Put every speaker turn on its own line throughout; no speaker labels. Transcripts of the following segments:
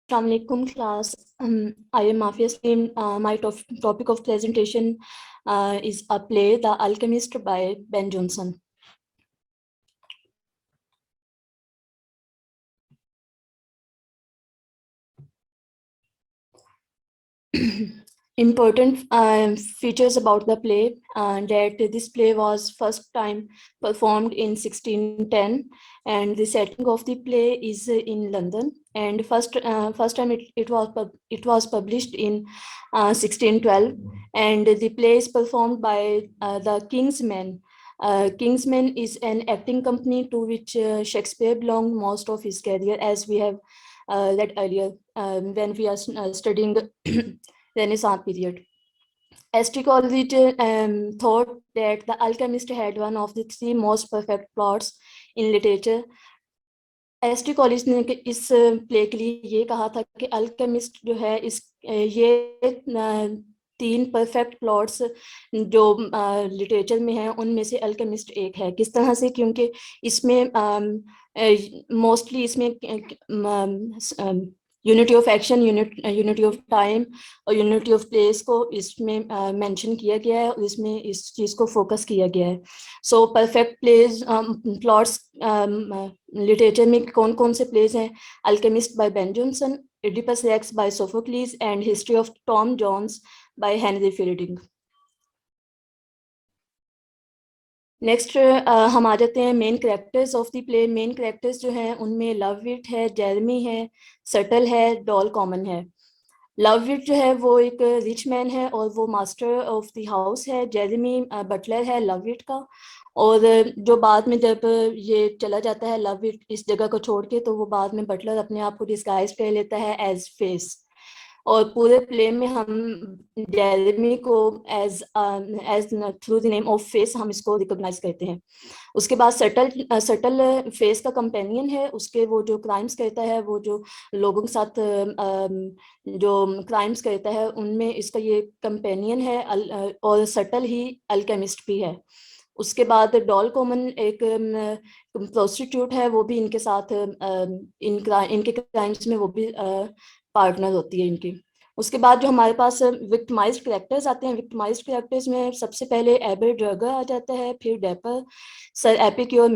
Assalamualaikum class. I am Mafia Slim. My topic of presentation is a play, The Alchemist by Ben Jonson. Important features about the play, that this play was first time performed in 1610, and the setting of the play is in London, and first time it was published in 1612, and the play is performed by the King's Men. King's Men is an acting company to which Shakespeare belonged most of his career, as we have read earlier when we are studying Renaissance period. S.T. Coleridge thought that The Alchemist had one of the three most perfect plots in literature. S.T. College ने इस play के लिए ये कहा था कि alchemist जो है ये तीन परफेक्ट प्लॉट्स जो लिटरेचर में हैं उनमें से अल्केमिस्ट एक है। किस तरह से? क्योंकि इसमें मोस्टली इसमें unity of action, unity of time और यूनिटी ऑफ प्लेस को इसमें मेंशन किया गया है और इसमें इस चीज़ को फोकस किया गया है। So perfect plays plots literature में कौन कौन से प्लेस हैं? Alchemist by Ben Jonson, Oedipus Rex by Sophocles and history of Tom Jones by Henry Fielding. Next हम आ जाते हैं main characters of the play. Main characters जो हैं उनमें लवविट है, जेरमी है, सटल है, डॉल कॉमन है। लवविट जो है वो एक रिच मैन है और वो मास्टर ऑफ द हाउस है। जेरेमी बटलर है लवविट का, और जो बाद में जब ये चला जाता है लवविट इस जगह को छोड़ के, तो वो बाद में बटलर अपने आप को डिस्गाइज कर लेता है एज फेस। और पूरे प्ले में हम जेरेमी को as as through the name of face हम इसको रिकॉग्नाइज करते हैं। उसके बाद सटल फेस का कंपेनियन है। उसके वो जो क्राइम्स करता है, वो जो लोगों के साथ जो क्राइम्स करता है उनमें इसका ये कंपेनियन है, और सटल ही अल्केमिस्ट भी है। उसके बाद डॉल कॉमन एक प्रोस्टिट्यूट है, वो भी इनके साथ इनके क्राइम्स में वो भी पार्टनर होती है इनकी। उसके बाद जो हमारे पास विक्टिमाइज्ड कैरेक्टर्स आते हैं, विक्टिमाइज्ड कैरेक्टर्स में सबसे पहले एबल ड्रगर आ जाता है, फिर डेपर, सर एपिक्योर,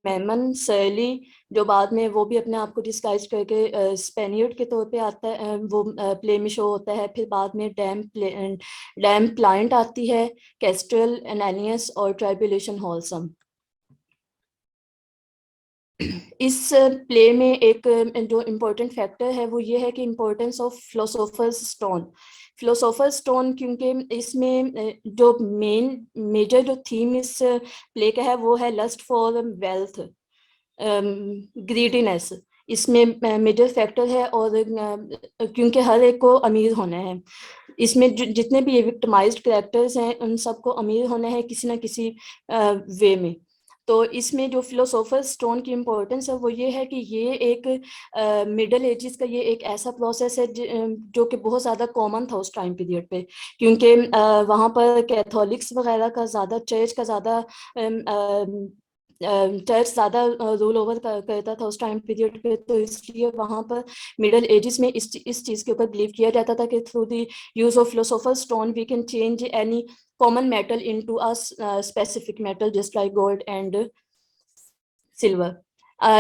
मेमन, सर्ली, जो बाद में वो भी अपने आप को डिस्गाइज करके स्पेनियर्ड के तौर पे आता है, वो प्ले में शो होता है। फिर बाद में डैम प्लांट आती है, कैस्ट्रल, एनानियस और ट्राइबुलेशन हॉलसम। इस प्ले में एक जो इम्पोर्टेंट फैक्टर है वो ये है कि importance of philosopher's stone. Philosopher's stone, क्योंकि इसमें जो मेजर जो थीम इस प्ले का है वो है लस्ट फॉर वेल्थ, ग्रीडीनेस इसमें मेजर फैक्टर है। और क्योंकि हर एक को अमीर होना है, इसमें जितने भी विक्टिमाइज्ड कैरेक्टर्स हैं उन सबको अमीर होना है किसी ना किसी वे में। तो इसमें जो फिलोसोफर स्टोन की इम्पोर्टेंस है वो ये है कि ये एक मिडल एजेस का ये एक ऐसा प्रोसेस है जो कि बहुत ज़्यादा कॉमन था उस टाइम पीरियड पे, क्योंकि वहाँ पर कैथोलिक्स वगैरह का ज़्यादा, चर्च का ज़्यादा चर्च ज़्यादा रूल ओवर करता था उस टाइम पीरियड पे। तो इसलिए वहाँ पर मिडल एजेस में इस चीज़ के ऊपर बिलीव किया जाता था कि through the use of philosopher stone we can change any common metal into a specific metal, just like gold and silver.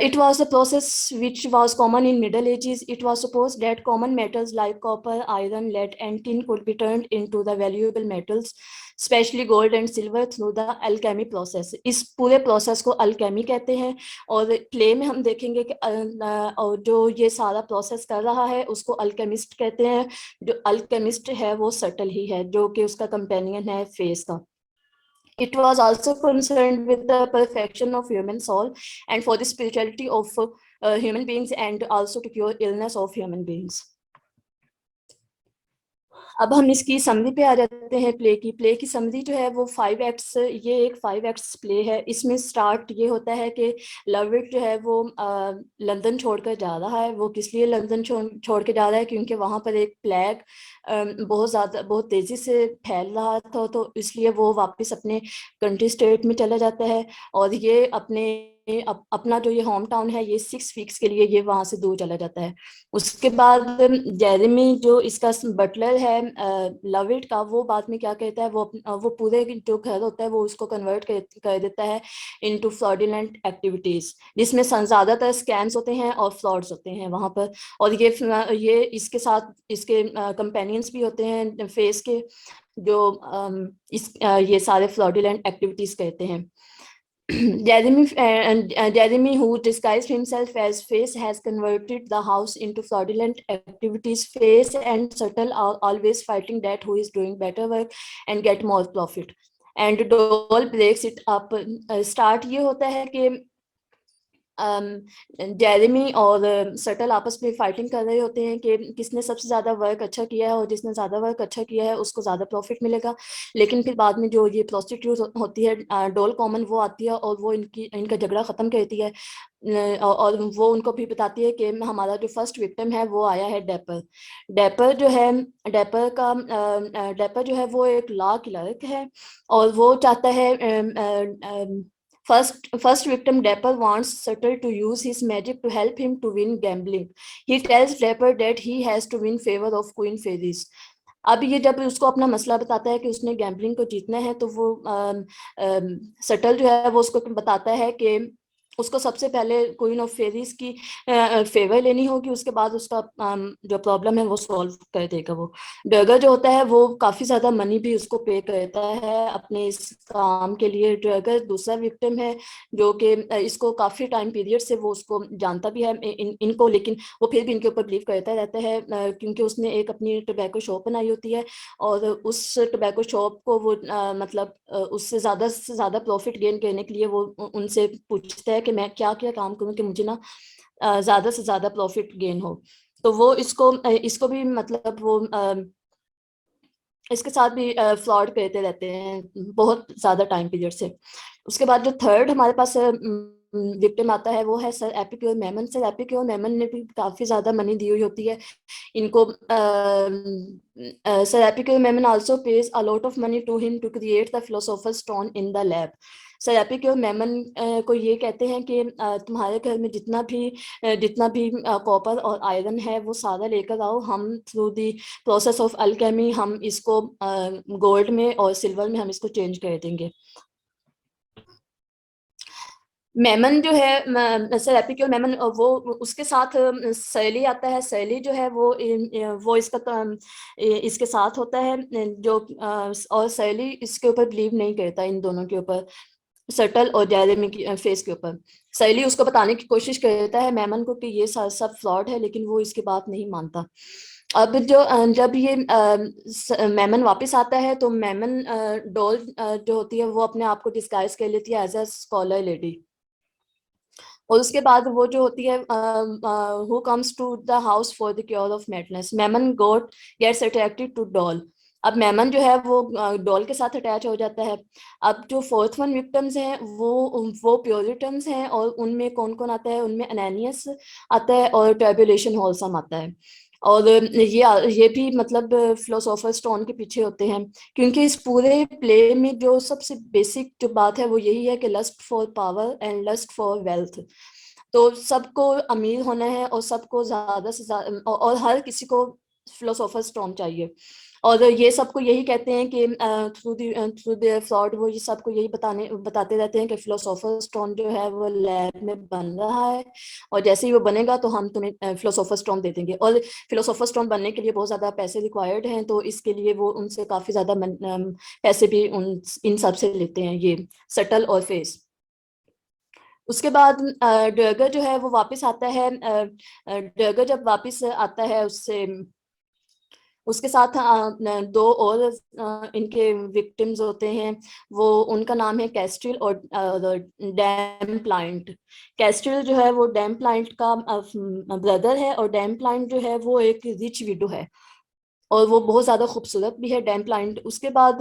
It was a process which was common in Middle Ages. It was supposed that common metals like copper, iron, lead, and tin could be turned into the valuable metals, especially gold and silver, through the alchemy process. इस पूरे process को Alchemy कहते हैं। और play में हम देखेंगे कि और जो ये सारा प्रोसेस कर रहा है उसको अल्केमिस्ट कहते हैं। जो अल्केमिस्ट है वो सटल ही है, जो कि उसका कंपेनियन है फेस का। It was also concerned with the perfection of human soul and for the spirituality of human beings, and also to cure illness of human beings. अब हम इसकी समरी पे आ जाते हैं। प्ले की समरी जो है वो 5 एक्ट्स, ये एक 5 एक्ट्स प्ले है। इसमें स्टार्ट ये होता है कि लवविट जो है वो लंदन छोड़कर जा रहा है। वो किस लिए लंदन छोड़ के जा रहा है? क्योंकि वहाँ पर एक प्लेग बहुत तेज़ी से फैल रहा था, तो इसलिए वो वापस अपने कंट्री स्टेट में चला जाता है। और ये अपने अपना जो ये होम टाउन है, ये 6 वीक्स के लिए ये वहां से दूर चला जाता है। उसके बाद जेरेमी जो इसका बटलर है लविट का, वो बाद में क्या कहता है, वो पूरे जो घर होता है वो उसको कन्वर्ट कर देता है इनटू फ्रॉडुलेंट एक्टिविटीज, जिसमें ज्यादातर स्कैम्स होते हैं और फ्रॉड्स होते हैं वहां पर। और ये इसके साथ इसके कंपेनियंस भी होते हैं फेस के, जो ये सारे फ्रॉडुलेंट एक्टिविटीज कहते हैं। Jeremy, who disguised himself as Face, has converted the house into fraudulent activities. Face and Subtle are always fighting that who is doing better work and get more profit. And Doll breaks it up. Start ये होता है कि Jeremy और subtle आपस में fighting कर रहे होते हैं कि किसने सबसे ज्यादा वर्क अच्छा किया है, और जिसने ज्यादा वर्क अच्छा किया है उसको ज्यादा प्रॉफिट मिलेगा। लेकिन फिर बाद में जो ये प्रोस्टिट्यूट होती है डोल कॉमन, वो आती है और वो इनका झगड़ा खत्म करती है। और वो उनको भी बताती है कि हमारा जो फर्स्ट विक्टिम है वो आया है डेपर। डेपर जो है डेपर जो है वो एक लॉ क्लर्क है, और वो चाहता है First victim Dapper wants Sutter to use his magic to help him to win gambling. He tells Dapper that he has to win favor of Queen Fairies. अब ये जब उसको अपना मसला बताता है कि उसने गैम्बलिंग को जीतना है, तो वो सटल जो है वो उसको बताता है कि उसको सबसे पहले क्वीन ऑफ फेरीज की फेवर लेनी होगी, उसके बाद उसका जो प्रॉब्लम है वो सॉल्व कर देगा वो। डगर जो होता है वो काफी ज्यादा मनी भी उसको पे करता है अपने इस काम के लिए। डगर दूसरा विक्टिम है जो कि इसको काफी टाइम पीरियड से वो उसको जानता भी है इनको, लेकिन वो फिर भी इनके ऊपर बिलीव करता रहता है क्योंकि उसने एक अपनी टोबैको शॉप बनाई होती है, और उस टोबैको शॉप को वो मतलब उससे से ज्यादा प्रॉफिट गेन करने के लिए वो उनसे पूछता है कि मैं क्या क्या काम करूं कि मुझे ना ज्यादा से ज्यादा प्रॉफिट गेन हो। तो वो इसको इसको भी मतलब वो इसके साथ भी फ्रॉड करते रहते हैं बहुत ज्यादा टाइम पीरियड से। उसके बाद जो थर्ड हमारे पास विक्टिम आता है वो है sir Epicure Memon. Sir Epicure Memon ने भी काफी ज्यादा मनी दी हुई होती है इनको। Sir Epicure Mammon also pays a lot of money to him to create the philosopher stone in the lab. Sir Epicure Mammon को ये कहते हैं कि तुम्हारे घर में जितना भी कॉपर और आयरन है वो सारा लेकर आओ, हम through the process of Alchemy हम इसको गोल्ड में और सिल्वर में हम इसको चेंज कर देंगे। मेमन जो है सर एपिक्योर मेमन, वो उसके साथ सैली आता है। सैली जो है वो इसके साथ होता है जो और सैली इसके ऊपर बिलीव नहीं करता इन दोनों के ऊपर, सटल और जेरेमी की फेस के ऊपर। सैली उसको बताने की कोशिश करता है मेमन को कि ये सब फ्रॉड है, लेकिन वो इसकी बात नहीं मानता। अब जब ये मेमन वापस आता है तो मेमन डॉल जो होती है वो अपने आप को डिस्गाइज कर लेती है एज अ स्कॉलर लेडी। और उसके बाद वो जो होती है who comes to the house for the cure of madness, Mammon got gets attracted to Dol. अब मेमन जो है वो डॉल के साथ अटैच हो जाता है। अब जो फोर्थ वन विक्टिम्स हैं वो प्योरिटन्स हैं, और उनमें कौन कौन आता है, उनमें एनानियस आता है और टर्बुलेशन होल्सम आता है। और ये भी मतलब फिलोसोफर स्टोन के पीछे होते हैं, क्योंकि इस पूरे प्ले में जो सबसे बेसिक जो बात है वो यही है कि lust for power and lust for wealth. तो सबको अमीर होना है और सबको ज्यादा से ज्यादा और हर किसी को फिलोसोफर स्टोन चाहिए। और ये सबको यही कहते हैं कि थ्रू द फ्रॉड वो ये सबको यही बताते रहते हैं कि फिलोसोफर स्टोन जो है वो लैब में बन रहा है, और जैसे ही वो बनेगा तो हम तुम्हें फिलोसोफर स्टोन दे देंगे। और फिलोसोफर स्टोन बनने के लिए बहुत ज्यादा पैसे रिक्वायर्ड हैं, तो इसके लिए वो उनसे काफी ज्यादा पैसे भी इन सब से लेते हैं ये सटल और फेस। उसके बाद डर्गर जो है वो वापस आता है। डर्गर जब वापस आता है उससे उसके साथ दो और इनके विक्टिम्स होते हैं। वो उनका नाम है कैस्ट्रिल और डैम प्लांट। कैस्ट्रिल जो है वो डैम प्लांट का ब्रदर है, और डैम प्लांट जो है वो एक रिच विडो है, और वो बहुत ज्यादा खूबसूरत भी है डैम प्लांट। उसके बाद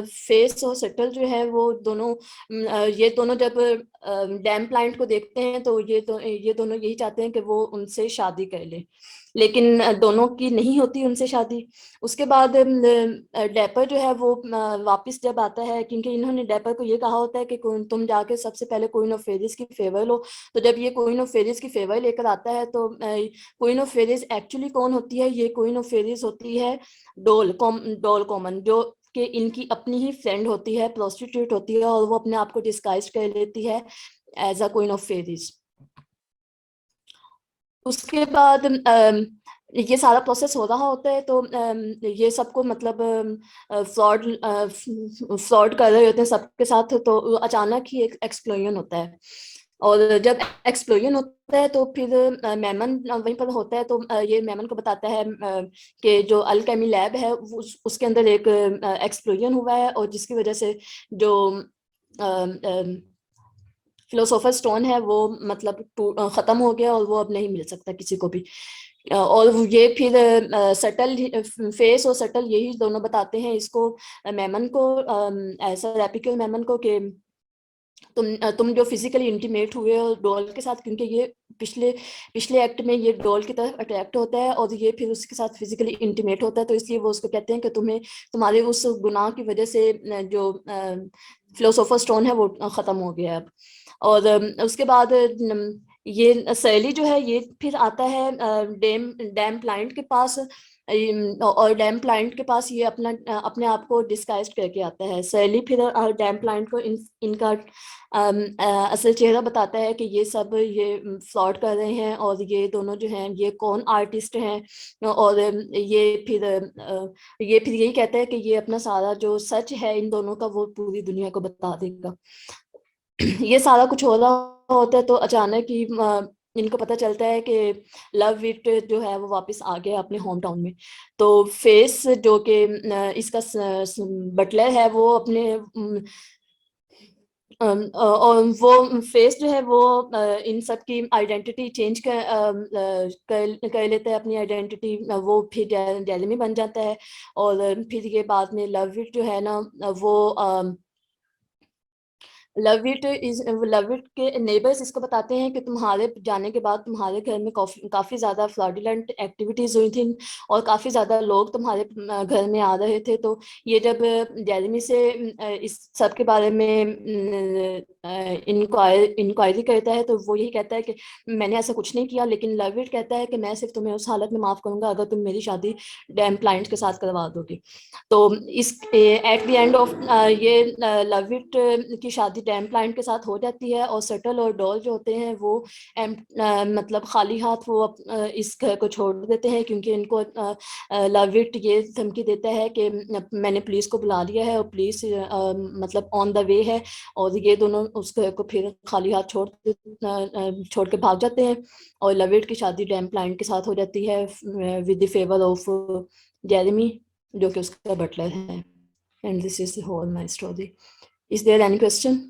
फेस और सेटल जो है वो दोनों ये दोनों जब डैम प्लांट को देखते हैं तो ये दोनों यही चाहते हैं कि वो उनसे शादी कर ले, लेकिन दोनों की नहीं होती उनसे शादी। उसके बाद डेपर जो है वो वापस जब आता है, क्योंकि इन्होंने डेपर को ये कहा होता है कि तुम जाके सबसे पहले क्वीन ऑफ फेरिस की फेवर लो। तो जब ये क्वीन ऑफ फेरिस की फेवर लेकर आता है तो क्वीन ऑफ फेरिस एक्चुअली कौन होती है? ये क्वीन ऑफ फेरिस होती है डोल कॉमन, जो कि इनकी अपनी ही फ्रेंड होती है, प्रोस्टिट्यूट होती है, और वो अपने आप को डिस्गाइज कर लेती है as a queen of fairies. उसके बाद ये सारा प्रोसेस हो रहा होता है, तो ये सबको मतलब फ्लॉड फ्लॉड कर रहे होते हैं सबके साथ, तो अचानक ही एक एक्सप्लोजन होता है। और जब एक्सप्लोजन होता है तो फिर मेमन वहीं पर होता है, तो ये मेमन को बताता है कि जो अल्केमी लैब है उसके अंदर एक एक्सप्लोजन हुआ है, और जिसकी वजह से जो फिलोसोफर स्टोन है वो मतलब खत्म हो गया, और वो अब नहीं मिल सकता किसी को भी। और ये फिर सटल फेस और सटल यही दोनों बताते हैं इसको, मेमन को, ऐसा रेपिकल मेमन को, कि तुम जो फिजिकली इंटीमेट हुए हो डॉल के साथ, क्योंकि ये पिछले पिछले एक्ट में ये डॉल की तरफ अट्रैक्ट होता है और ये फिर उसके साथ फिजिकली इंटीमेट होता है, तो इसलिए वो उसको कहते हैं कि तुम्हें तुम्हारे उस गुनाह की वजह से जो फिलोसोफर स्टोन है वो खत्म हो गया अब। और उसके बाद ये सैली जो है ये फिर आता है डैम डैम प्लांट के पास, और डैम प्लांट के पास ये अपने आप को डिस्गाइज करके आता है। सैली फिर डैम प्लांट को इनका असल चेहरा बताता है कि ये सब ये फ्रॉड कर रहे हैं, और ये दोनों जो हैं ये कौन आर्टिस्ट हैं। और ये फिर यही कहता है कि ये अपना सारा जो सच है इन दोनों का वो पूरी दुनिया को बता देगा। ये सारा कुछ हो रहा होता है, तो अचानक ही इनको पता चलता है कि लव विट जो है वो वापस आ गया अपने होम टाउन में। तो फेस जो कि इसका बटलर है वो अपने और वो फेस जो है वो इन सब की आइडेंटिटी चेंज कर लेता है, अपनी आइडेंटिटी वो फिर जेरेमी बन जाता है। और फिर ये बाद में लव विट जो है ना वो लव इट के नेबर्स इसको बताते हैं कि तुम्हारे जाने के बाद तुम्हारे घर में काफी ज्यादा फ्लॉडुलेंट एक्टिविटीज हुई थी, और काफी ज्यादा लोग तुम्हारे घर में आ रहे थे। तो ये जब जेरेमी से इस सब के बारे में इंक्वायरी करता है, तो वो यही कहता है कि मैंने ऐसा कुछ नहीं किया, लेकिन लव इट कहता है कि मैं सिर्फ तुम्हें उस हालत में माफ करूंगा अगर तुम मेरी शादी डैम क्लाइंट के साथ करवा दोगे। तो इस एट द एंड ऑफ ये लव इट की शादी डैम प्लांट के साथ हो जाती है, और सटल और डॉल जो होते हैं वो मतलब खाली हाथ वो इस घर को छोड़ देते हैं, क्योंकि इनको लव इट ये धमकी देता है कि मैंने पुलिस को बुला लिया है और पुलिस मतलब ऑन द वे है। और ये दोनों उस घर को फिर खाली हाथ छोड़ के भाग जाते हैं, और लव इट की शादी डैम प्लांट के साथ हो जाती है with the favour of Jeremy, जो कि उसका बटलर है। And this is the whole my story. Is there any question?